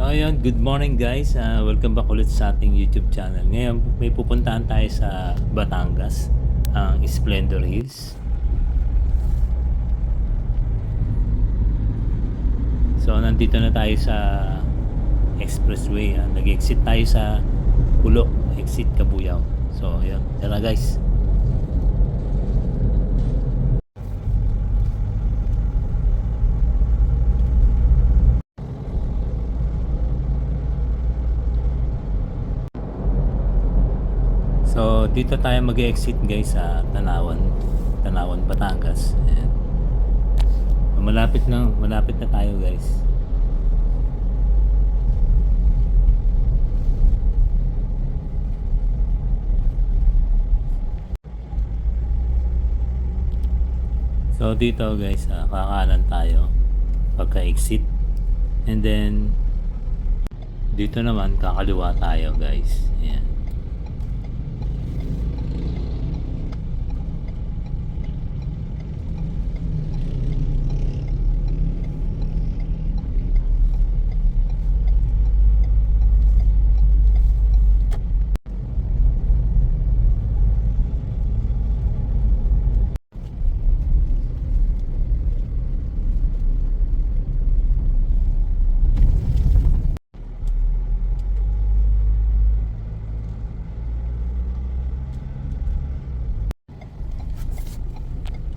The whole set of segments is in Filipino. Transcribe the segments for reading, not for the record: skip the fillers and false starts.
Ayun, good morning guys. Welcome back ulit sa ating YouTube channel. Ngayon, may pupuntahan tayo sa Batangas, ang Splendor Hills. So, nandito na tayo sa expressway. Nag-exit tayo sa Pulo, exit Kabuyao. So, ayun. Tara guys. So, dito tayo mag-exit guys sa Tanawan, Batangas. Ayan. Malapit na tayo guys. So, dito guys, kakanan tayo pagka-exit. And then, dito naman kakaliwa tayo guys. Ayan.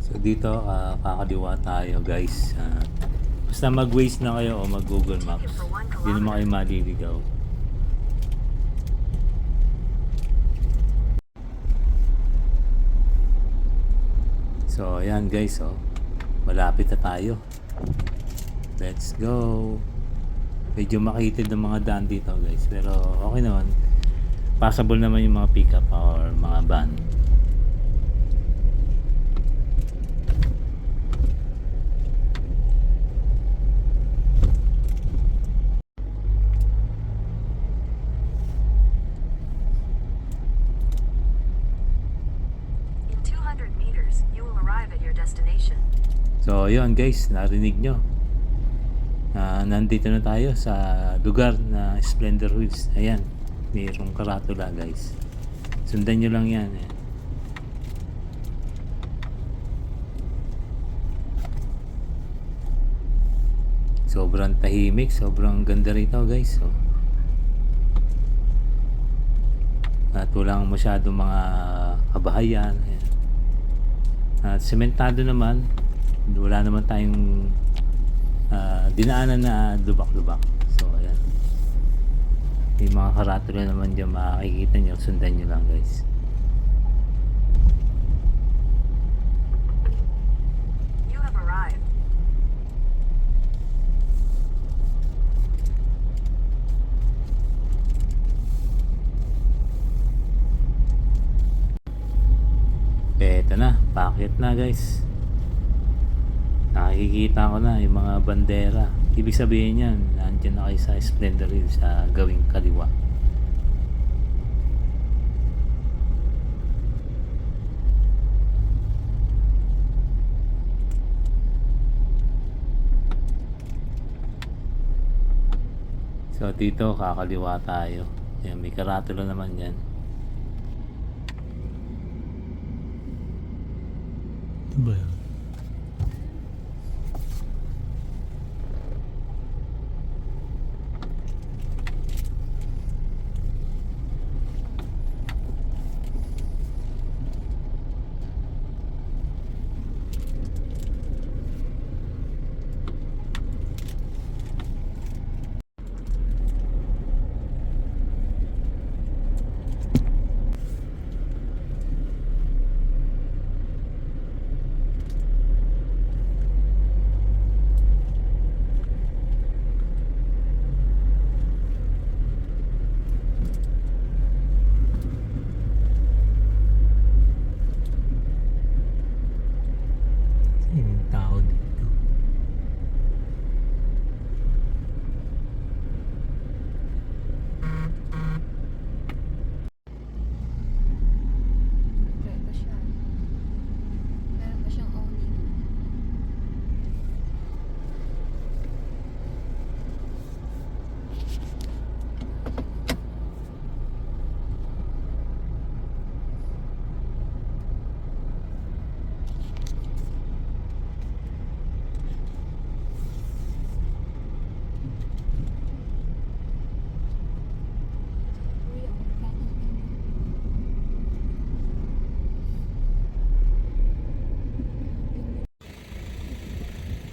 So dito kakaliwa tayo guys. Basta mag-Waze na kayo o mag-Google Maps. Hindi naman kayo maliligaw. So ayan guys, malapit na tayo. Let's go. Medyo makitid ng mga daan dito guys, pero okay naman. Passable naman yung mga pickup or mga van. So yun guys, narinig nyo, nandito na tayo sa lugar na Splendor Hills. Ayan, mayroong karatula guys, sundan nyo lang yan. Ayan. Sobrang tahimik, sobrang ganda rito guys. At walang masyadong mga kabahayan. Ayan. At sementado naman, wala naman tayong dinaanan na lubak-lubak. So ayan, may mga karatula naman dyan makikita nyo, sundan nyo lang guys. You have arrived. Eto na, paakyat na guys. Nakikita ko na yung mga bandera. Ibig sabihin yan, nandiyan na kayo sa Splendor Hills sa gawing kaliwa. So dito kakaliwa tayo. Yan, may karatula naman yan. Ito ba yan?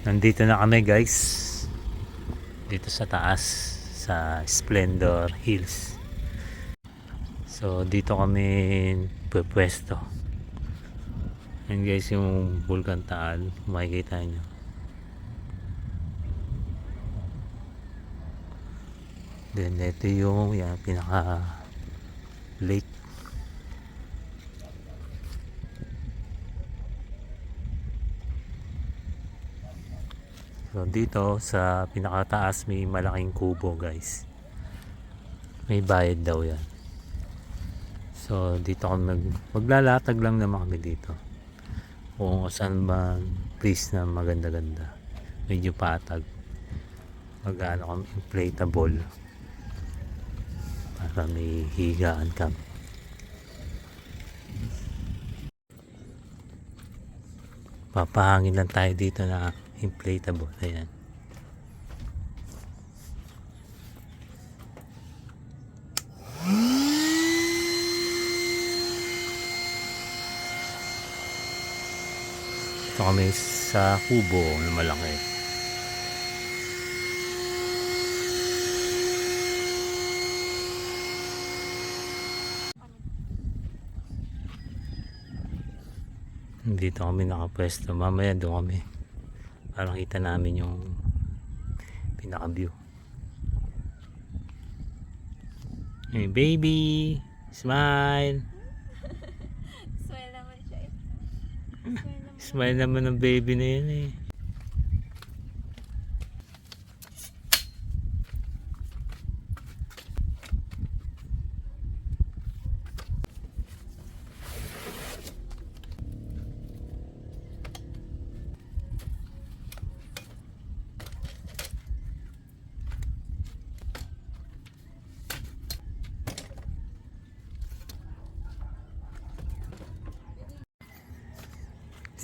Nandito na kami guys. Dito sa taas sa Splendor Hills. So dito kami pwesto. Yan guys yung Bulkan Taal. Makikita nyo. Then ito yung pinaka lake. So dito sa pinakataas may malaking kubo guys. May bayad daw yan. So dito kami maglalatag lang naman kami dito. Kung saan man place na maganda-ganda. Medyo patag. Mag-ano kami inflatable. Para may higaan kami. Papahangin lang tayo dito na inflatable. Ayan. Ito kami sa kubo na malaki. Dito kami nakapwesto. Mamaya doon kami. Para kita namin yung pinaka-view. Hey baby! Smile! Smile naman siya eh. Smile naman ng baby na yun eh.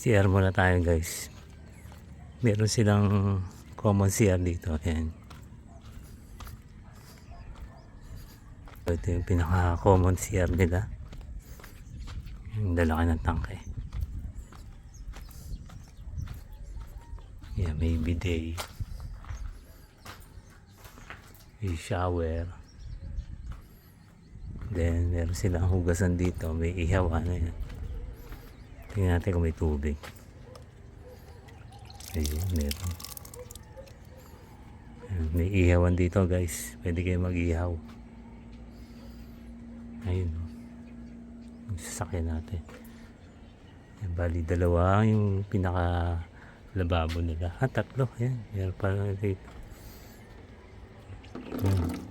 CR muna tayo guys. Meron silang common CR dito. Ayan. Ito yung pinaka common CR nila. Yung lalaki ng tangke. Yeah, may bidet. May shower. Then meron silang hugasan dito. May ihaw na yan. Tingnan natin kung may tubig. Ayun, meron. Ayun, may ihawan dito guys. Pwede kayo mag-ihaw. Ayun. Yung sasakyan natin. Ayan, bali dalawa yung pinaka lababo nila. Tatlo. Ayan. Meron pa lang dito.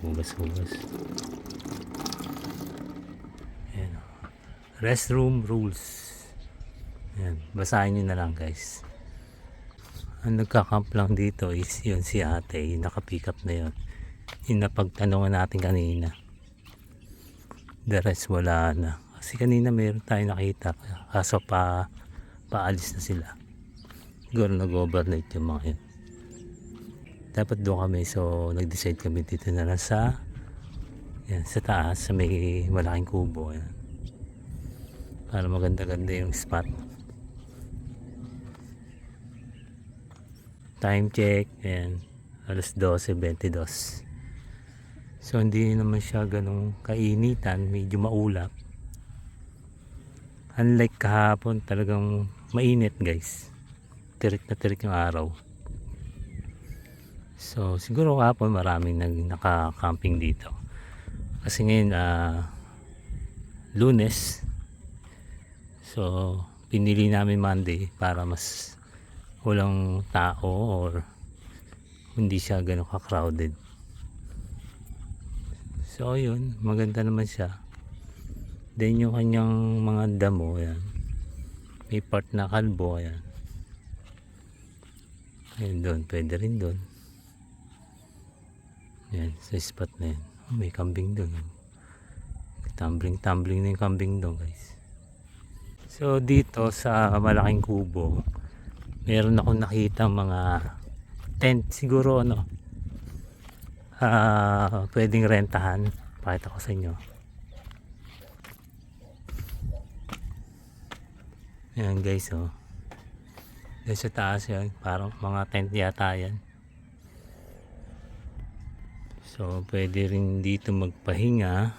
Hugas-hugas. Ayan. Restroom rules. Ayan, basahin nyo na lang guys. Ang nagkakamp lang dito is yun si ate, yung nakapick up na yun. Yung napagtanungan natin kanina. The rest wala na. Kasi kanina meron tayo nakita. Kaso paalis na sila. Siguro nag-overnight yung mga yun. Dapat doon kami, so nag-decide kami dito na lang sa taas, sa may malaking kubo. Ayan. Para maganda-ganda yung spot. Time check, ayan, alas 12:22. So hindi naman siya ganong kainitan, medyo maulap. Unlike kahapon, talagang mainit guys. Tirik na tirik yung araw. So siguro kahapon maraming naka-camping dito. Kasi ngayon Lunes. So pinili namin Monday para mas walang tao or hindi siya ganun ka-crowded. So yun, maganda naman siya. Then yung kanyang mga damo, yan. May part na kalbo, yan. Ayun doon, pwede rin doon. Yan, sa spot na yan. May kambing doon. Tumbling na yung kambing doon guys. So dito sa malaking kubo, meron akong nakita mga tent siguro pwedeng rentahan. Pakita ko sa inyo. Ayan guys, Dahil sa taas yan, parang mga tent yata yan. So, pwede rin dito magpahinga.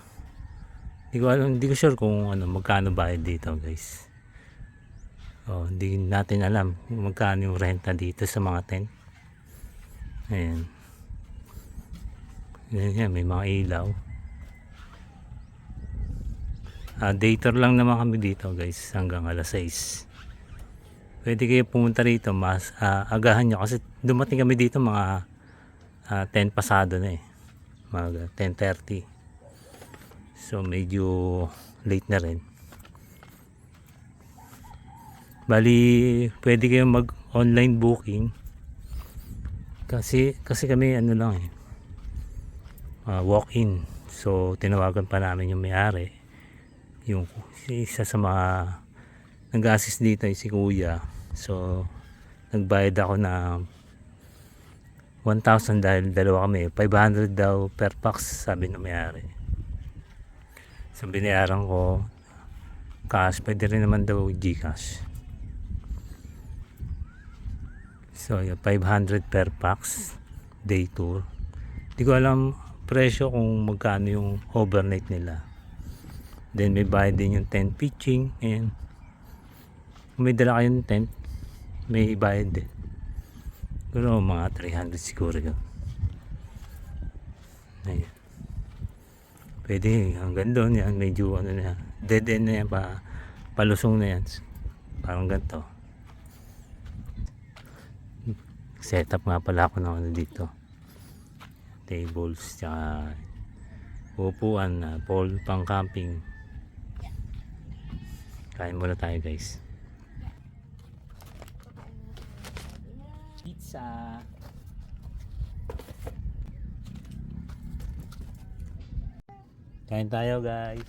Hindi ko sure kung magkano bayad dito, guys. Oh, hindi natin alam kung magkano yung renta dito sa mga tent. Ayan. Ayan, may mga ilaw. Day tour lang naman kami dito, guys, hanggang alas 6. Pwede kayo pumunta rito, mas agahan nyo kasi dumating kami dito mga 10 pasado na mga 10:30. So medyo late na rin. Bali pwede kayong mag online booking kasi kami lang walk in. So tinawagan pa namin yung may-ari, yung isa sa mga nag-assist dito ay si kuya. So nagbayad ako na 1,000 dahil dalawa kami, 500 daw per pax sabi ng may-ari. So binayaran ko cash, pwede rin naman daw Gcash. So 500 per pax day tour. Hindi ko alam presyo kung magkano yung overnight nila. Then may bayad din yung tent pitching, and kung may dala kayong tent may bayad din. Pero mga 300 siguro yun. Ayan. Pwede hanggang doon yan, medyo na dead end na yan, palusong na yan, parang ganito. Setup nga pala ako ng dito, tables tsaka upuan na pole pang camping. Kain muna tayo, guys. Pizza. Kain tayo, guys.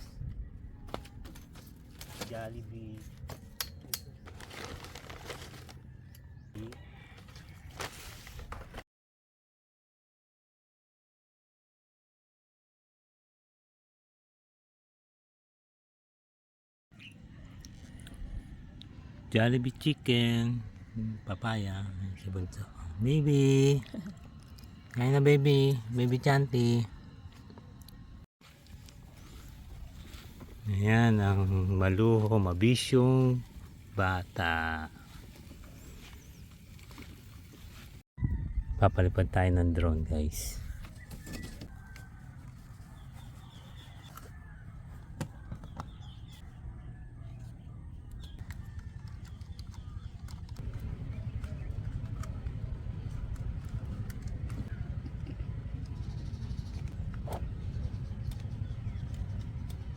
Jollibee. Jollibee chicken, papaya, si bunso. Baby. Kain na, baby. Baby Chanti. Ayan ang maluho, mabisyong bata. Papalipad tayo ng drone, guys.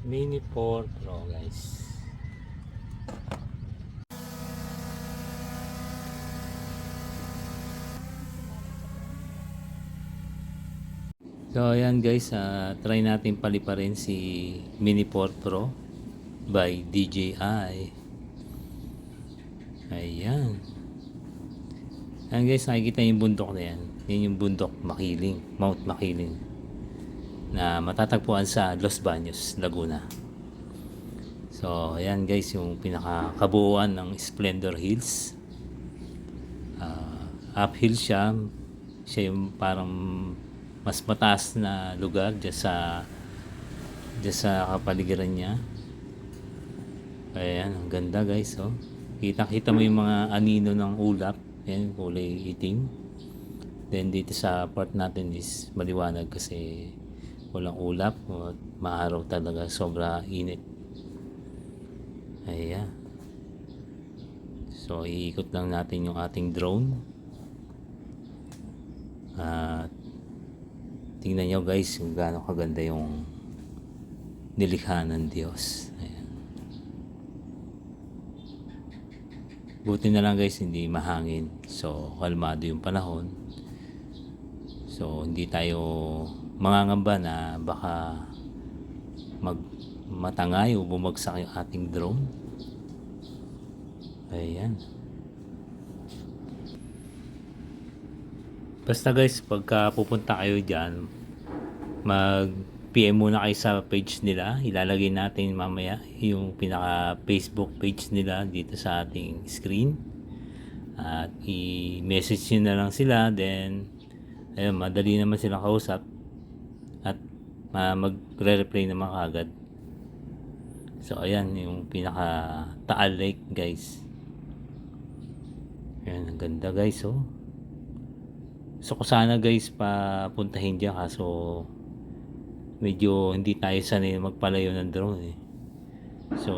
Mini 4 Pro, guys. So ayan, guys, try natin paliparin si Mini 4 Pro by DJI. Ayan. Ayan, guys, nakikita yung bundok na yan. Yan yung bundok Makiling, Mount Makiling, na matatagpuan sa Los Baños, Laguna. So ayan, guys, yung pinakakabuuan ng Splendor Hills. Uphill siya yung parang mas mataas na lugar dyan sa kapaligiran niya. Ayan, ang ganda, guys. Oh. Kita mo yung mga anino ng ulap. Ayan, kulay itim. Then dito sa part natin is maliwanag kasi walang ulap, maaraw talaga, sobra init. Ayan. So iikot lang natin yung ating drone at tingnan nyo, guys, kung gaano kaganda yung nilikha ng Diyos. Ayan. Buti na lang, guys, hindi mahangin, so kalmado yung panahon. So hindi tayo mangangamba na baka matangay o bumagsak yung ating drone. Ayan. Basta, guys, pagka pupunta kayo dyan, mag PM muna kayo sa page nila. Ilalagay natin mamaya yung pinaka Facebook page nila dito sa ating screen. at i-message nyo na lang sila, then ayun, madali naman silang kausap at magre-reply naman kagad. So ayan yung pinaka Taal Lake guys. Ayan, ang ganda guys, oh. So ko sana guys papuntahin dyan, kaso medyo hindi tayo sanay magpalayo ng drone eh. So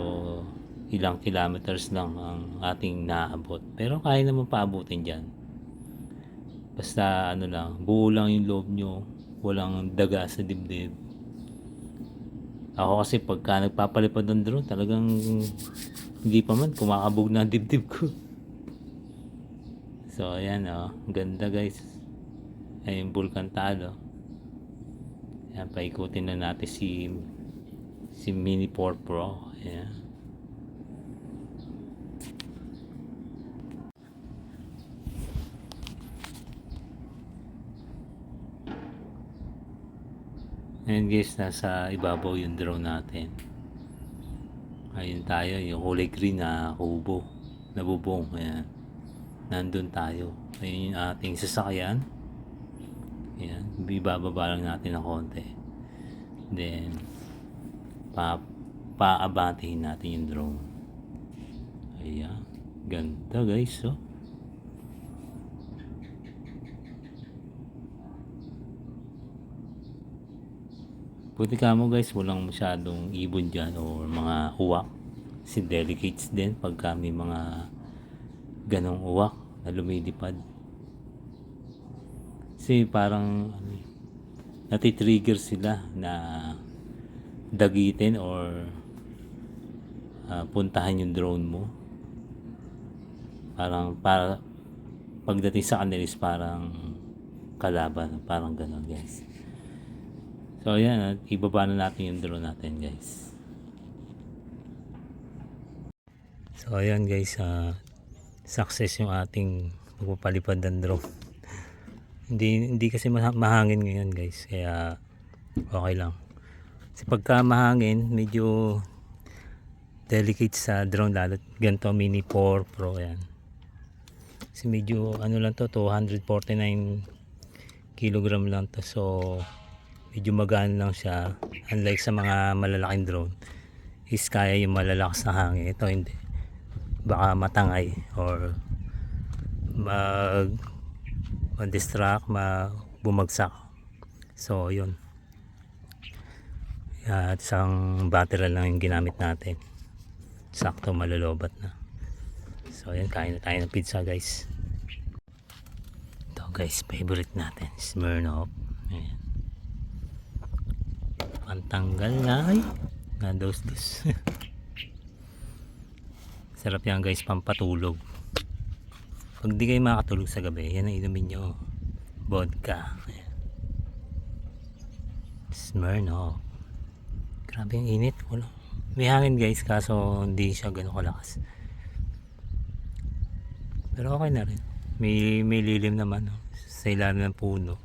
ilang kilometers lang ang ating naaabot, pero kaya naman paabutin dyan. Basta ano lang, buo lang yung loob nyo, walang daga sa dibdib. Ako kasi pagka nagpapalipad ng drone, talagang hindi pa man kumakabog na ang dibdib ko. So ayan, oh, ganda guys. Ayun yung Vulcan Taal, oh. Ayan, paikutin na natin si Mini 4 Pro. Ayan. Ayan guys, nasa ibabaw yung drone natin. Ayun tayo, yung kulay green na kubo, nabubong. Ayan, nandun tayo. Ayun yung ating sasakyan. Ayan, ibababa lang natin ng konti. Then paabantihin natin yung drone. Ayan, ganda guys, oh. Buti ka mo guys, walang masyadong ibon dyan or mga uwak. Si delicates din pagka may mga ganong uwak na lumilipad. Kasi parang natitrigger sila na dagitin or puntahan yung drone mo. Para pagdating sa kanila is parang kalaban, parang ganon guys. So ayan, ibaba na natin yung drone natin guys. So ayan guys, success yung ating pagpapalipad ng drone. Hindi kasi mahangin ngayon guys, kaya okay lang. Kasi pagka mahangin, medyo delicate sa drone, lalo ganito Mini 4 Pro yan. Kasi medyo ano lang to, 249 kilogram lang to, so medyo magaan lang siya. Unlike sa mga malalaking drone is kaya yung malalakas na hangin, ito hindi, baka matangay or mag-distract, bumagsak. So yun, at isang battery lang yung ginamit natin, sakto malolobat na. So yan, kain na tayo ng pizza guys. Ito guys, favorite natin, Smirnoff. Ayan, pantanggal na na dos. Sarap yan guys, pampatulog. Pag di kayo makatulog sa gabi, yan ang inumin nyo, vodka. Ayan, Smirnoff. Grabe ang init, wala. May hangin guys, kaso hindi siya gano'ng kalakas, pero okay na rin. May lilim naman, oh, sa ilalim ng puno.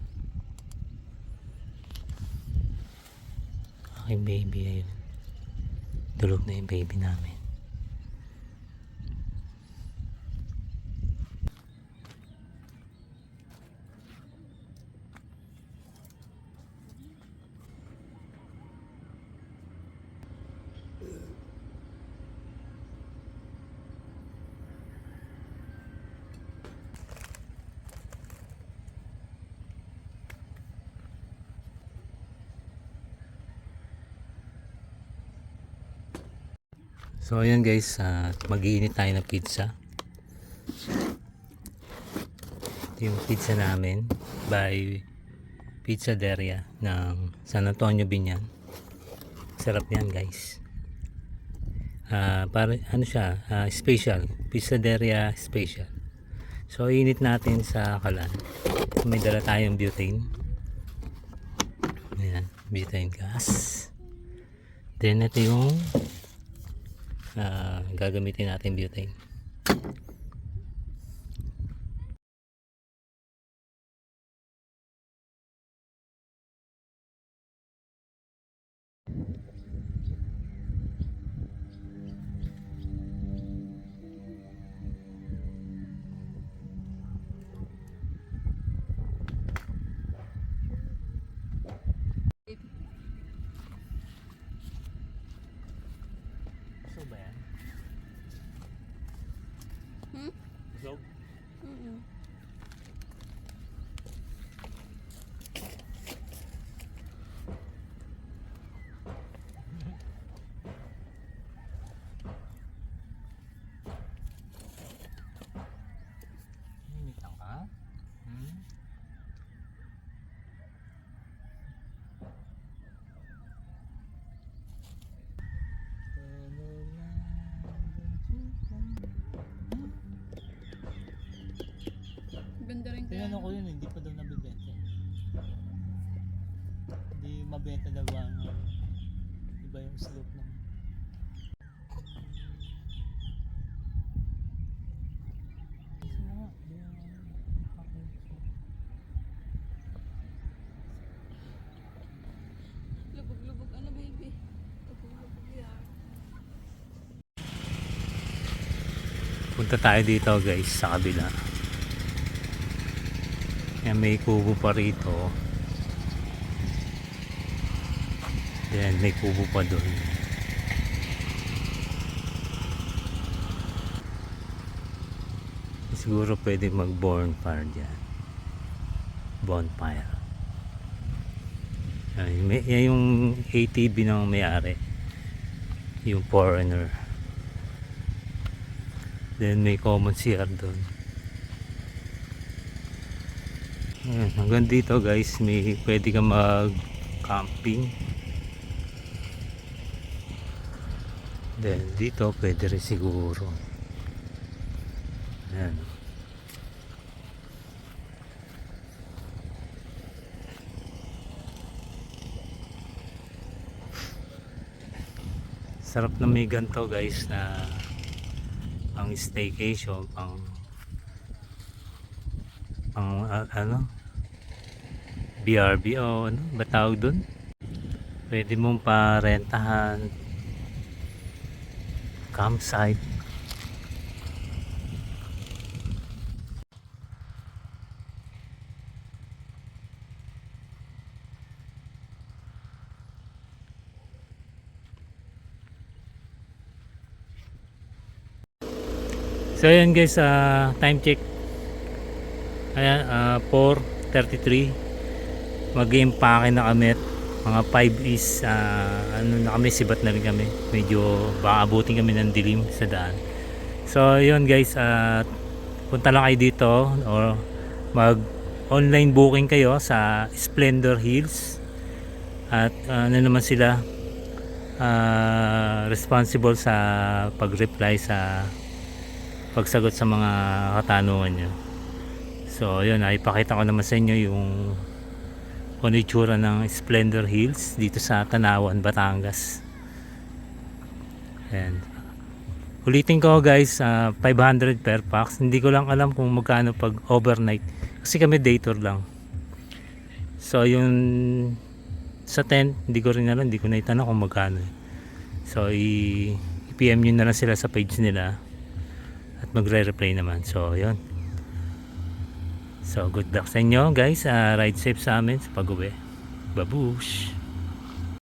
Aking baby, ayun, tulog na yung baby namin. So ayan guys, mag-iinit tayo ng pizza. Ito yung pizza namin by Pizzaderia ng San Antonio, Binyan. Sarap yan guys. Para ano siya, special, Pizzaderia special. So init natin sa kalan. May dala tayong butane. Ayan, butane gas. Then ito yung gagamitin natin butane. tinanong ko yun, hindi pa daw nabibenta. Hindi mabenta daw ang iba yung slope ng Lubog-lubog ano baby? Lubog-lubog yan. Punta tayo dito guys sa kabila. Yan, may kubo pa rito. Yan, may kubo pa doon. Siguro pwede mag bonfire dyan. Bonfire. Yan yung ATV ng may-ari. Yung foreigner. Then may common CR doon. Ayan, hanggang dito guys, may pwede ka mag camping. Then dito pwede rin siguro. Ayan. Sarap na may ganito guys na pang staycation, pang ano, BRB o ano ba tawag dun? Pwede mong parentahan campsite. So ayan guys, time check. Ayan, 4:33. Mag-i-impake na kami at mga 5 is ano na kami, sibat na rin kami. Medyo baka abutin kami ng dilim sa daan. So yun guys, punta lang kayo dito or mag online booking kayo sa Splendor Hills. At ano naman sila responsible sa pag-reply sa pagsagot sa mga katanungan nyo. So yun, ipakita ko naman sa inyo yung itsura ng Splendor Hills dito sa Tanawan, Batangas. And ulitin ko guys, 500 per pax. Hindi ko lang alam kung magkano pag overnight kasi kami day tour lang. So yung sa tent, hindi ko rin alam, hindi ko na itanong kung magkano. So i-PM nyo na lang sila sa page nila at magre-reply naman. So yun, so good luck sa inyo guys, ride safe sa amin sa pag-uwi. Babush!